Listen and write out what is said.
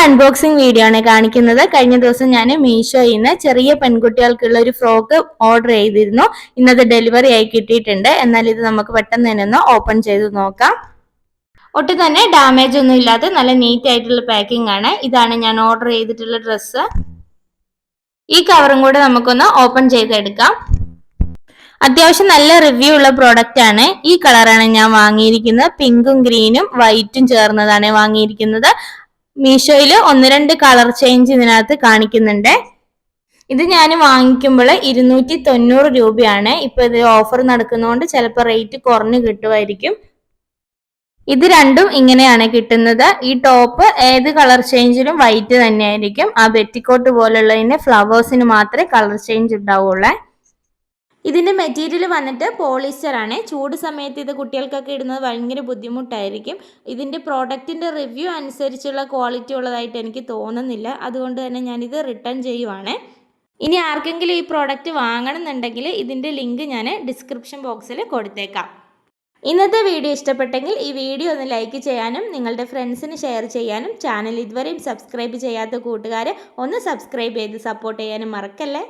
Unboxing video ആണ് കാണിക്കുന്നത്. കഴിഞ്ഞ ദിവസം ഞാൻ മീഷോയിൽ നിന്ന് ചെറിയ പെൺകുട്ടികൾക്കുള്ള ഒരു ഫ്രോക്ക് ഓർഡർ ചെയ്തിരുന്നു. ഇന്നത് ഡെലിവറി ആയി കിട്ടിയിട്ടുണ്ട്. എന്നാൽ ഇത് നമുക്ക് പെട്ടെന്ന് തന്നെ ഒന്ന് ഓപ്പൺ ചെയ്ത് നോക്കാം. ഒട്ടും തന്നെ ഡാമേജ് ഒന്നും ഇല്ലാത്ത നല്ല നീറ്റ് ആയിട്ടുള്ള പാക്കിംഗ് ആണ്. ഇതാണ് ഞാൻ ഓർഡർ ചെയ്തിട്ടുള്ള ഡ്രസ്സ്. ഈ കവറും കൂടെ നമുക്കൊന്ന് ഓപ്പൺ ചെയ്തെടുക്കാം. അത്യാവശ്യം നല്ല റിവ്യൂ ഉള്ള പ്രോഡക്റ്റ് ആണ്. ഈ കളറാണ് ഞാൻ വാങ്ങിയിരിക്കുന്നത്. പിങ്കും ഗ്രീനും വൈറ്റും ചേർന്നതാണ് വാങ്ങിയിരിക്കുന്നത്. മീഷോയിൽ 1-2 കളർ ചേഞ്ച് ഇതിനകത്ത് കാണിക്കുന്നുണ്ട്. ഇത് ഞാൻ വാങ്ങിക്കുമ്പോൾ 290 രൂപയാണ്. ഇപ്പൊ ഇത് ഓഫർ നടക്കുന്നതുകൊണ്ട് ചിലപ്പോൾ റേറ്റ് കുറഞ്ഞു കിട്ടുമായിരിക്കും. ഇത് രണ്ടും ഇങ്ങനെയാണ് കിട്ടുന്നത്. ഈ ടോപ്പ് ഏത് കളർ ചേഞ്ചിലും വൈറ്റ് തന്നെയായിരിക്കും. ആ ബെറ്റിക്കോട്ട് പോലുള്ളതിന് ഫ്ലവേഴ്സിന് മാത്രമേ കളർ ചേഞ്ച് ഉണ്ടാവുള്ളൂ. ഇതിന്റെ മെറ്റീരിയൽ വന്നിട്ട് പോളിസ്റ്റർ ആണ്. ചൂട് സമയത്ത് ഇത് കുട്ടികൾക്കൊക്കെ ഇടുന്നത് ഭയങ്കര ബുദ്ധിമുട്ടായിരിക്കും. ഇതിന്റെ പ്രോഡക്റ്റിന്റെ റിവ്യൂ അനുസരിച്ചുള്ള ക്വാളിറ്റി ഉള്ളതായിട്ട് എനിക്ക് തോന്നുന്നില്ല. അതുകൊണ്ട് തന്നെ ഞാനിത് റിട്ടേൺ ചെയ്യുവാണ്. ഇനി ആർക്കെങ്കിലും ഈ പ്രോഡക്റ്റ് വാങ്ങണമെന്നുണ്ടെങ്കിൽ ഇതിന്റെ ലിങ്ക് ഞാൻ ഡിസ്ക്രിപ്ഷൻ ബോക്സിൽ കൊടുത്തേക്കാം. ഇന്നത്തെ വീഡിയോ ഇഷ്ടപ്പെട്ടെങ്കിൽ ഈ വീഡിയോ ഒന്ന് ലൈക്ക് ചെയ്യാനും നിങ്ങളുടെ ഫ്രണ്ട്സിന് ഷെയർ ചെയ്യാനും ചാനൽ ഇതുവരെയും സബ്സ്ക്രൈബ് ചെയ്യാത്ത കൂട്ടുകാരെ ഒന്ന് സബ്സ്ക്രൈബ് ചെയ്ത് സപ്പോർട്ട് ചെയ്യാനും മറക്കല്ലേ.